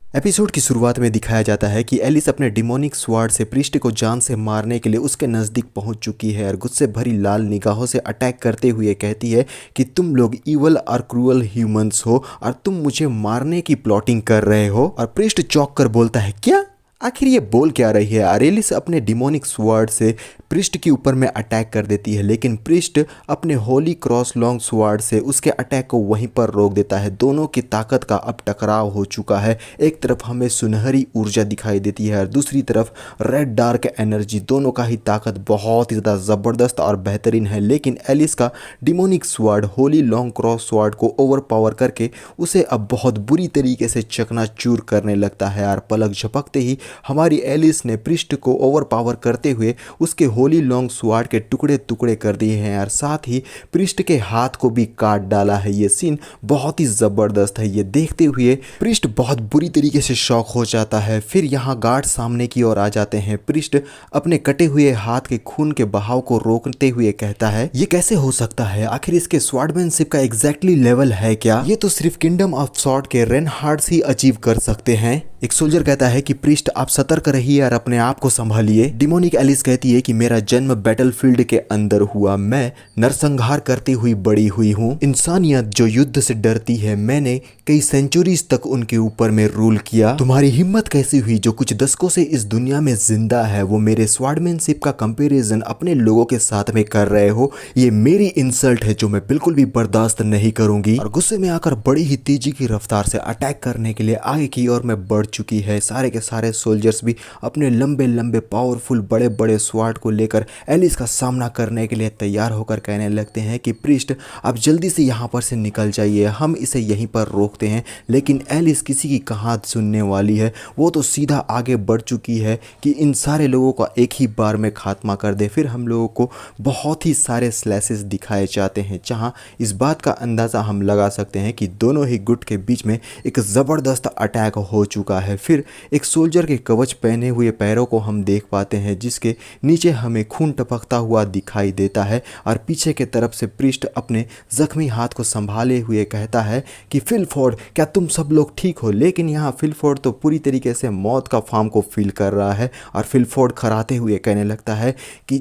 Episode की शुरुआत में दिखाया जाता है कि एलिस अपने डिमोनिक स्वार्ड से प्रीस्ट को जान से मारने के लिए उसके नज़दीक पहुंच चुकी है और गुस्से भरी लाल निगाहों से अटैक करते हुए कहती है कि तुम लोग इवल और क्रूअल ह्यूमंस हो और तुम मुझे मारने की प्लॉटिंग कर रहे हो। और प्रीस्ट चौंक कर बोलता है, क्या आखिर ये बोल क्या रही है। एलिस अपने डिमोनिक स्वार्ड से प्रिस्ट के ऊपर में अटैक कर देती है, लेकिन प्रिस्ट अपने होली क्रॉस लॉन्ग स्वार्ड से उसके अटैक को वहीं पर रोक देता है। दोनों की ताकत का अब टकराव हो चुका है। एक तरफ हमें सुनहरी ऊर्जा दिखाई देती है और दूसरी तरफ रेड डार्क एनर्जी। दोनों का ही ताकत बहुत ही ज़्यादा ज़बरदस्त और बेहतरीन है, लेकिन एलिस का demonic sword Holi long cross sword को ओवर पावर करके उसे अब बहुत बुरी तरीके से चकनाचूर करने लगता है। और पलक झपकते ही हमारी एलिस ने प्रिस्ट को ओवर पावर करते हुए उसके होली लॉन्ग स्वार्ड के टुकड़े टुकड़े कर दिए हैं और साथ ही प्रिस्ट के हाथ को भी काट डाला है। ये सीन बहुत ही ज़बरदस्त है। ये देखते हुए प्रिस्ट बहुत बुरी तरीके से शॉक हो जाता है। फिर यहाँ गार्ड सामने की ओर आ जाते हैं। प्रिस्ट अपने कटे हुए हाथ के खून के बहाव को रोकते हुए कहता है, ये कैसे हो सकता है? आखिर इसके स्वॉर्डमैनशिप का एग्जैक्टली लेवल है क्या? ये तो सिर्फ किंगडम ऑफ स्वॉर्ड के रेनहार्ड्स ही अचीव कर सकते हैं। एक सोल्जर कहता है कि प्रीस्ट आप सतर्क रहिए और अपने आप को संभालिए। डिमोनिक एलिस कहती है कि मेरा जन्म बैटलफील्ड के अंदर हुआ, मैं नरसंहार करती हुई बड़ी हुई हूँ। इंसानियत जो युद्ध से डरती है, मैंने कई सेंचुरीज तक उनके ऊपर में रूल किया। तुम्हारी हिम्मत कैसी हुई जो कुछ दशकों से इस दुनिया में जिंदा है, वो मेरे स्वॉर्डमैनशिप का कंपैरिजन अपने लोगों के साथ में कर रहे हो? ये मेरी इंसल्ट है जो मैं बिल्कुल भी बर्दाश्त नहीं करूंगी। और गुस्से में आकर बड़ी ही तेजी की रफ्तार से अटैक करने के लिए आगे की ओर में बढ़ चुकी है। सारे के सारे सोल्जर्स भी अपने लंबे लंबे पावरफुल बड़े बड़े स्वार्ड को लेकर एलिस का सामना करने के लिए तैयार होकर कहने लगते हैं कि प्रीस्ट आप जल्दी से यहाँ पर से निकल जाइए, हम इसे यहीं पर रोकते हैं। लेकिन एलिस किसी की कहाँ सुनने वाली है। वो तो सीधा आगे बढ़ चुकी है कि इन सारे लोगों का एक ही बार में खात्मा कर दे। फिर हम लोगों को बहुत ही सारे स्लैसेस दिखाए जाते हैं, जहाँ इस बात का अंदाज़ा हम लगा सकते हैं कि दोनों ही गुट के बीच में एक ज़बरदस्त अटैक हो चुका है। फिर एक सोल्जर के कवच पहने हुए पैरों को हम देख पाते हैं, जिसके नीचे हमें खून टपकता हुआ दिखाई देता है। और पीछे के तरफ से प्रीस्ट अपने जख्मी हाथ को संभाले हुए कहता है कि फिलफोर्ड क्या तुम सब लोग ठीक हो? लेकिन यहाँ फिलफोर्ड तो पूरी तरीके से मौत का फार्म को फील कर रहा है और फिलफोर्ड खराते हुए कहने लगता है कि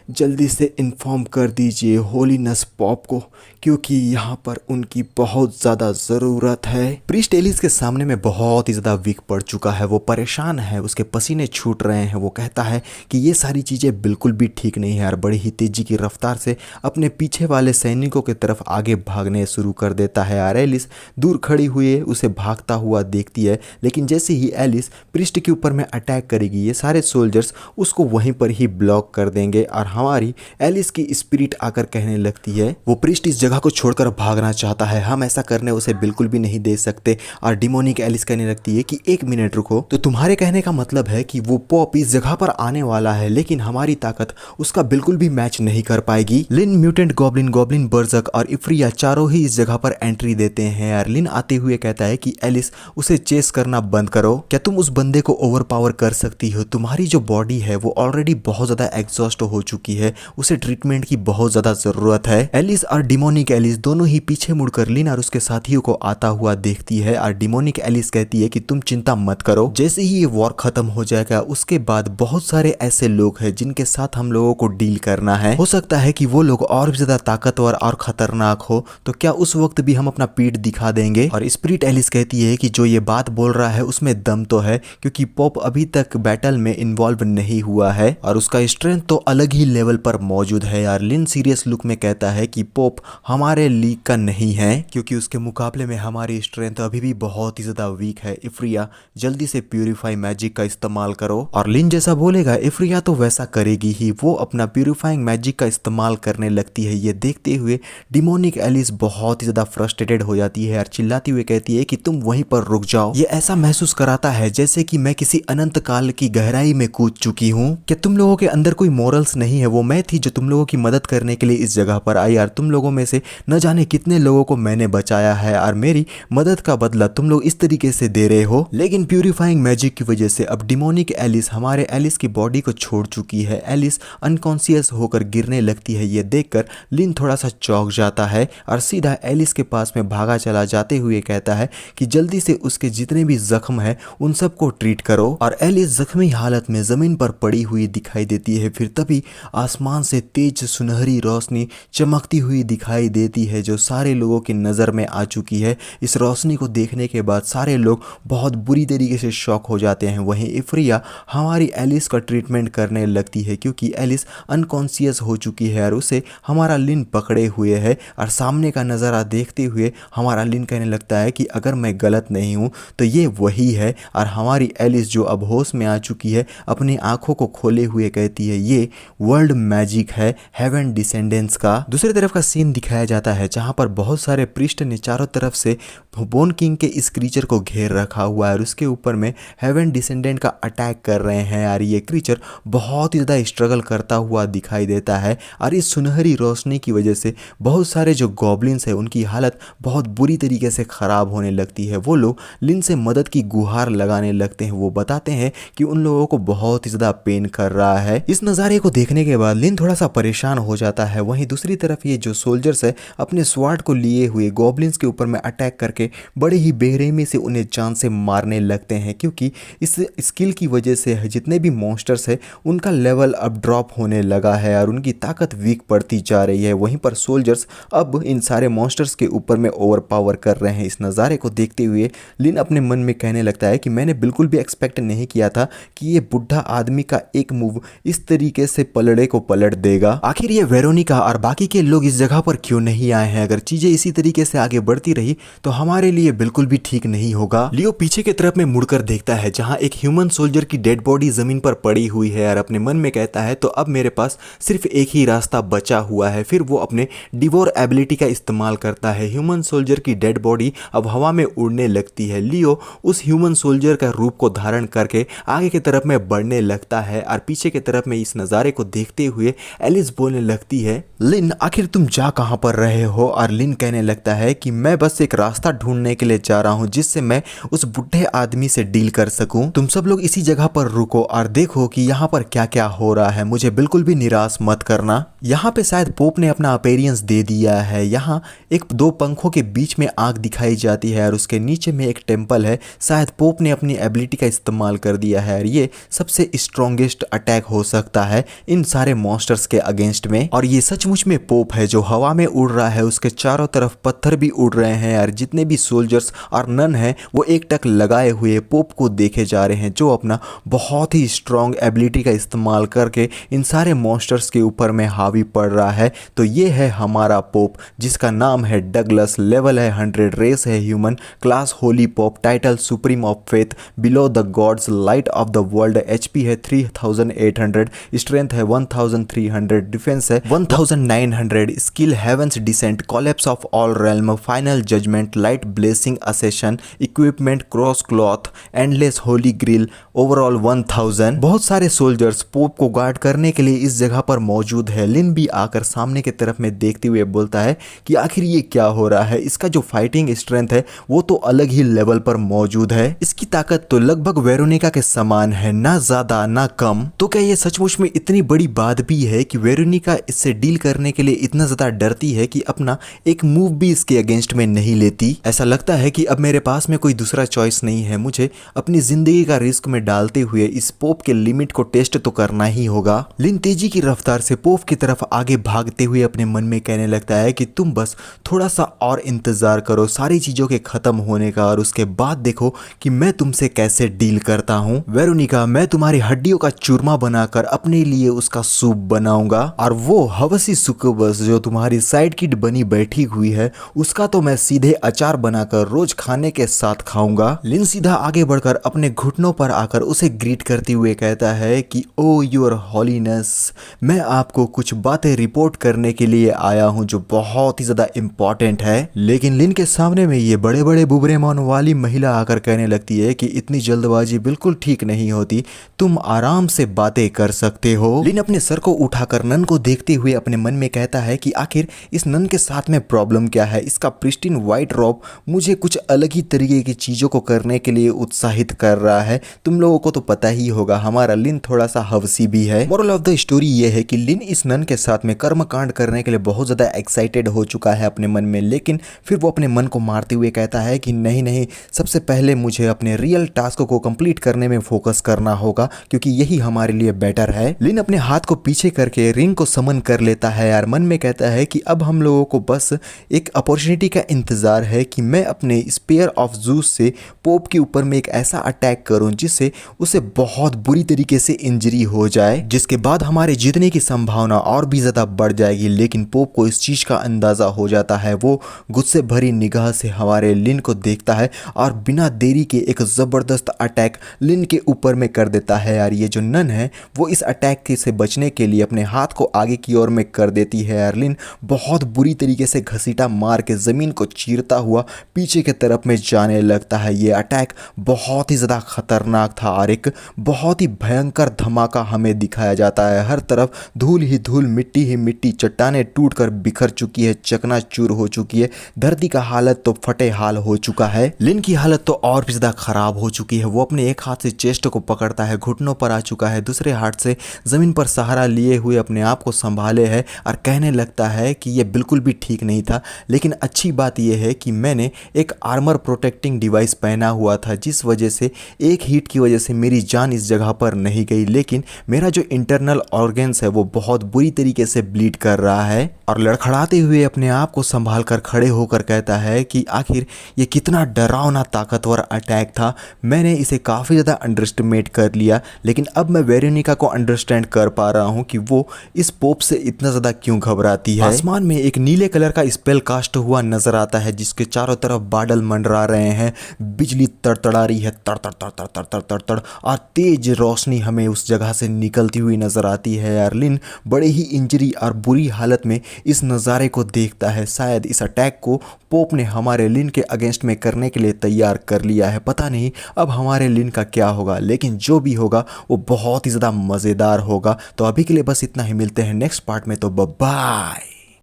जल्दी से इन्फॉर्म कर दीजिए होलीनेस पॉप को, क्योंकि यहाँ पर उनकी बहुत ज़्यादा ज़रूरत है। प्रीस्ट एलिस के सामने में बहुत ही ज़्यादा वीक पड़ चुका है। वो परेशान है, उसके पसीने छूट रहे हैं। वो कहता है कि ये सारी चीज़ें बिल्कुल भी ठीक नहीं है और बड़ी ही तेज़ी की रफ्तार से अपने पीछे वाले सैनिकों की तरफ आगे भागने शुरू कर देता है। और एलिस दूर खड़ी हुई उसे भागता हुआ देखती है, लेकिन जैसे ही एलिस प्रीस्ट के ऊपर में अटैक करेगी, ये सारे सोल्जर्स उसको वहीं पर ही ब्लॉक कर देंगे। और हमारी एलिस की स्पिरिट आकर कहने लगती है, वो प्रीस्ट इस जगह को छोड़कर भागना चाहता है, हम ऐसा करने उसे बिल्कुल भी नहीं दे सकते। और डिमोनिक एलिस कहने लगती है कि एक मिनट रुको, तो तुम्हारे कहने का मतलब है कि वो पॉप इस जगह पर आने वाला है, लेकिन हमारी ताकत उसका बिल्कुल भी मैच नहीं कर पाएगी। लिन म्यूटेंट गॉब्लिन गॉब्लिन बर्जक और इफ्रिया चारों ही इस जगह पर एंट्री देते हैं। और लिन आते हुए कहता है कि एलिस उसे चेस करना बंद करो। क्या तुम उस बंदे को ओवर पावर कर सकती हो? तुम्हारी जो बॉडी है वो ऑलरेडी बहुत ज्यादा एग्जॉस्ट हो चुकी है, उसे ट्रीटमेंट की बहुत ज्यादा जरूरत है। एलिस और डिमोनिक एलिस दोनों ही पीछे मुड़कर लिन और उसके साथियों को आता हुआ देखती है। और डिमोनिक एलिस कहती है कि तुम चिंता मत करो, जैसे ही ये वॉर खत्म हो जाएगा उसके बाद बहुत सारे ऐसे लोग हैं जिनके साथ हम लोगों को डील करना है। हो सकता है कि वो लोग और भी ज्यादा ताकतवर और खतरनाक हो, तो क्या उस वक्त भी हम अपना पीठ दिखा देंगे? और स्पिरिट एलिस कहती है कि जो ये बात बोल रहा है उसमें दम तो है, क्योंकि पॉप अभी तक बैटल में इन्वॉल्व नहीं हुआ है और उसका स्ट्रेंथ तो अलग ही लेवल पर मौजूद है। यार लिन सीरियस लुक में कहता है कि पोप हमारे लीग का नहीं है, क्योंकि उसके मुकाबले में हमारी स्ट्रेंथ अभी भी बहुत ही ज्यादा वीक है। इफ्रिया जल्दी से प्यूरिफाई मैजिक का इस्तेमाल करो। और लिन जैसा बोलेगा इफ्रिया तो वैसा करेगी ही, वो अपना प्यूरिफाइंग मैजिक का इस्तेमाल करने लगती है। ये देखते हुए डिमोनिक एलिस बहुत ही ज्यादा फ्रस्ट्रेटेड हो जाती है और चिल्लाती हुई कहती है कि तुम वहीं पर रुक जाओ। ये ऐसा महसूस कराता है जैसे कि मैं किसी अनंत काल की गहराई में कूद चुकी हूँ। क्या तुम लोगों के अंदर कोई मोरल्स नहीं है है वो मैं थी जो तुम लोगों की मदद करने के लिए इस जगह पर आई यार। तुम लोगों में से न जाने कितने लोगों को मैंने बचाया है और मेरी मदद का बदला तुम लोग इस तरीके से दे रहे हो। लेकिन प्यूरिफाइंग मैजिक की वजह से अब डिमोनिक एलिस हमारे एलिस की बॉडी को छोड़ चुकी है। एलिस अनकॉन्शियस होकर गिरने लगती है। ये देखकर लिन थोड़ा सा चौंक जाता है और सीधा एलिस के पास में भागा चला जाते हुए कहता है कि जल्दी से उसके जितने भी जख्म है उन सबको ट्रीट करो। और एलिस जख्मी हालत में जमीन पर पड़ी हुई दिखाई देती है। फिर तभी आसमान से तेज सुनहरी रोशनी चमकती हुई दिखाई देती है जो सारे लोगों की नज़र में आ चुकी है। इस रोशनी को देखने के बाद सारे लोग बहुत बुरी तरीके से शॉक हो जाते हैं। वहीं इफ्रिया हमारी एलिस का ट्रीटमेंट करने लगती है क्योंकि एलिस अनकॉन्शियस हो चुकी है और उसे हमारा लिन पकड़े हुए है। और सामने का नज़ारा देखते हुए हमारा लिन कहने लगता है कि अगर मैं गलत नहीं हूँ तो ये वही है। और हमारी एलिस जो अब होश में आ चुकी है अपनी आंखों को खोले हुए कहती है ये वर्ल्ड मैजिक है हेवन डिसेंडेंट्स का। दूसरी तरफ का सीन दिखाया जाता है जहां पर बहुत सारे प्रिस्ट ने चारों तरफ से बोन किंग के इस क्रीचर को घेर रखा हुआ है और उसके ऊपर में हेवन डिसेंडेंट का अटैक कर रहे हैं। और ये क्रीचर बहुत ही ज़्यादा स्ट्रगल करता हुआ दिखाई देता है और इस सुनहरी रोशनी की वजह से बहुत सारे जो गॉब्लिन्स है उनकी हालत बहुत बुरी तरीके से ख़राब होने लगती है। वो लोग लिन से मदद की गुहार लगाने लगते हैं। वो बताते हैं कि उन लोगों को बहुत ही ज़्यादा पेन कर रहा है। इस नज़ारे को देखने के बाद लिन थोड़ा सा परेशान हो जाता है। वहीं दूसरी तरफ ये जो सोल्जर्स है अपने स्वार्ड को लिए हुए गॉब्लिन्स के ऊपर में अटैक करके बड़े ही बेरहमी से उन्हें जान से मारने लगते हैं क्योंकि इस स्किल की वजह से जितने भी मॉन्स्टर्स है उनका लेवल अब ड्रॉप होने लगा है और उनकी ताकत वीक पड़ती जा रही है। वहीं पर सोल्जर्स अब इन सारे मॉन्स्टर्स के ऊपर में ओवर पावर कर रहे हैं। इस नज़ारे को देखते हुए लिन अपने मन में कहने लगता है कि मैंने बिल्कुल भी एक्सपेक्ट नहीं किया था कि ये बुढ़ा आदमी का एक मूव इस तरीके से पलड़े को पलट देगा। आखिर ये वेरोनिका और बाकी के लोग इस जगह पर क्यों नहीं आए हैं? अगर चीजें इसी तरीके से आगे बढ़ती रही तो हमारे लिए बिल्कुल भी ठीक नहीं होगा। लियो पीछे की तरफ में मुड़कर देखता है जहां एक ह्यूमन सोल्जर की डेड बॉडी जमीन पर पड़ी हुई है और अपने मन में कहता है तो अब मेरे पास सिर्फ एक ही रास्ता बचा हुआ है। फिर वो अपने डिवोर एबिलिटी का इस्तेमाल करता है। ह्यूमन सोल्जर की डेड बॉडी अब हवा में उड़ने लगती है। लियो उस ह्यूमन सोल्जर का रूप को धारण करके आगे की तरफ में बढ़ने लगता है और पीछे की तरफ में इस नज़ारे को देखते हुए एलिस बोलने लगती है लिन आखिर तुम जा कहां पर रहे हो? और लिन कहने लगता है कि मैं बस एक रास्ता ढूंढने के लिए जा रहा हूं जिससे मैं उस बुढ़े आदमी से डील कर सकूं। तुम सब लोग इसी जगह पर रुको और देखो कि यहाँ पर क्या क्या हो रहा है। मुझे बिल्कुल भी निराश मत करना। यहाँ पे शायद पोप ने अपना अपीयरेंस दे दिया है। यहाँ एक दो पंखों के बीच में आग दिखाई जाती है और उसके नीचे में एक टेम्पल है। शायद पोप ने अपनी एबिलिटी का इस्तेमाल कर दिया है और ये सबसे स्ट्रॉन्गेस्ट अटैक हो सकता है इन सारे मॉन्स्टर्स के अगेंस्ट में। और ये सचमुच में पोप है जो हवा में उड़ रहा है। उसके चारों तरफ पत्थर भी उड़ रहे हैं और जितने भी सोल्जर्स और नन हैं वो एक टक लगाए हुए पोप को देखे जा रहे हैं जो अपना बहुत ही स्ट्रॉन्ग एबिलिटी का इस्तेमाल करके इन सारे मॉन्स्टर्स के ऊपर में हावी पड़ रहा है। तो ये है हमारा पोप जिसका नाम है डगलस। लेवल है 100, रेस है human, class holy pope, title supreme of faith, below the gods, light of the world, HP है 3800, स्ट्रेंथ है 1300, डिफेंस है 1900, skill heavens descent, collapse of all realm, final judgement, light blessing ascension, equipment cross cloth, endless holy grail, overall 1000। बहुत सारे soldiers pope को guard करने के लिए इस जगह पर मौजूद है। लिन भी आकर सामने की तरफ में देखते हुए बोलता है कि आखिर ये क्या हो रहा है। इसका जो फाइटिंग स्ट्रेंथ है वो तो अलग ही लेवल पर मौजूद है। इसकी ताकत तो लगभग वेरोनिका के समान है, ना ज्यादा ना कम। तो क्या ये सचमुच में इतनी बड़ी बात भी है कि वेरोनिका इससे डील करने के लिए इतना ज्यादा डरती है कि अपना एक मूव भी इसके अगेंस्ट में नहीं लेती? ऐसा लगता है कि अब मेरे पास में कोई दूसरा चॉइस नहीं है। मुझे अपनी जिंदगी का रिस्क में डालते हुए इस पोप के लिमिट को टेस्ट तो करना ही होगा। लिन तेजी की रफ्तार से पोप की तरफ आगे भागते हुए अपने मन में कहने लगता है कि तुम बस थोड़ा सा और इंतजार करो सारी चीजों के खत्म होने का और उसके बाद देखो कि मैं तुमसे कैसे डील करता हूँ। वेरोनिका, मैं तुम्हारी हड्डियों का चूरमा बनाकर अपने लिए उसका सूप बनाऊंगा और वो हवसी सुकुबस जो तुम्हारी साइड किट बनी बैठी हुई है उसका तो मैं सीधे अचार बनाकर रोज खाने के साथ खाऊंगा। लिन सीधा आगे बढ़कर अपने घुटनों पर आकर उसे ग्रीट करते हुए कहता है कि ओ योर हॉलीनेस, मैं आपको कुछ बातें रिपोर्ट करने के लिए आया हूं जो बहुत ही ज्यादा इंपॉर्टेंट है। लेकिन लिन के सामने में ये बड़े बड़े बुबरे मौन वाली महिला आकर कहने लगती है कि इतनी जल्दबाजी बिल्कुल ठीक नहीं होती, तुम आराम से बातें कर सकते हो। लिन अपने सर को उठाकर नन को देखते हुए अपने मन में कहता है कि आखिर इस नन के साथ में प्रॉब्लम क्या है। इसका प्रिस्टीन वाइट रॉब मुझे कुछ अलग ही तरीके की चीज़ों को करने के लिए उत्साहित कर रहा है। तुम लोगों को तो पता ही होगा हमारा लिन थोड़ा सा हवसी भी है। मोरल ऑफ द स्टोरी ये है कि लिन इस नन के साथ में कर्मकांड करने के लिए बहुत ज़्यादा एक्साइटेड हो चुका है अपने मन में, लेकिन फिर वो अपने मन को मारते हुए कहता है कि नहीं नहीं, सबसे पहले मुझे अपने रियल टास्क को कंप्लीट करने में फोकस करना होगा क्योंकि यही हमारे लिए बेटर है। लिन अपने हाथ को पीछे करके रिंग को समन कर लेता है यार। मन में कहता है कि अब हम लोगों को बस एक अपॉर्चुनिटी का इंतजार है कि मैं अपने स्पेयर ऑफ जूस से पोप के ऊपर में एक ऐसा अटैक करूं जिससे उसे बहुत बुरी तरीके से इंजरी हो जाए, जिसके बाद हमारे जीतने की संभावना और भी ज्यादा बढ़ जाएगी। लेकिन पोप को इस चीज का अंदाजा हो जाता है। वो गुस्से भरी निगाह से हमारे लिन को देखता है और बिना देरी के एक जबरदस्त अटैक लिन के ऊपर में कर देता है यार। ये जो नन है वो इस अटैक से बचने के लिए अपने हाथ को आगे की ओर में कर देती है यार। लिन बहुत बुरी तरीके से घसीटा मार के जमीन को चीरता हुआ पीछे की तरफ में जाने लगता है। ये अटैक बहुत ही ज़्यादा खतरनाक था और एक बहुत ही भयंकर धमाका हमें दिखाया जाता है। हर तरफ धूल ही धूल, मिट्टी ही मिट्टी, चट्टानें टूटकर बिखर चुकी है, चकनाचूर हो चुकी है, धरती का हालत तो फटे हाल हो चुका है। लिन की हालत तो और भी ज़्यादा खराब हो चुकी है। वो अपने एक हाथ से चेस्ट को पकड़ता है, घुटनों पर आ चुका है, दूसरे हाथ से जमीन पर सहारा लिए हुए अपने आप को संभाले है और कहने लगता है कि यह बिल्कुल भी ठीक नहीं था। लेकिन अच्छी बात यह है कि मैंने एक आर्मर प्रोटेक्टिंग डिवाइस पहना हुआ था जिस वजह से एक हीट की वजह से मेरी जान इस जगह पर नहीं गई, लेकिन मेरा जो इंटरनल ऑर्गन्स है वो बहुत बुरी तरीके से ब्लीड कर रहा है। और लड़खड़ाते हुए अपने आप को संभाल कर खड़े होकर कहता है कि आखिर ये कितना डरावना ताकतवर अटैक था। मैंने इसे काफ़ी ज़्यादा अंडरएस्टिमेट कर लिया, लेकिन अब मैं वेरोनिका को अंडरस्टैंड कर पा रहा हूँ कि वो इस पोप से इतना ज़्यादा क्यों घबराती है। आसमान में एक नीले कलर का स्पेल कास्ट हुआ नजर आता है जिसके चारों तरफ बादल मंडरा रहे हैं, बिजली तड़तड़ा रही है, तड़ तड़ तड़ तड़ तड़ तड़ तड़ तड़, और तेज रोशनी हमें उस जगह से निकलती हुई नजर आती है यार। लिन बड़े ही इंजरी और बुरी हालत में इस नज़ारे को देखता है। शायद इस अटैक को पोप ने हमारे लिन के अगेंस्ट में करने के लिए तैयार कर लिया है। पता नहीं अब हमारे लिन का क्या होगा, लेकिन जो भी होगा वो बहुत ही ज़्यादा मज़ेदार होगा। तो अभी के लिए बस इतना ही, मिलते हैं नेक्स्ट पार्ट में, तो बाय।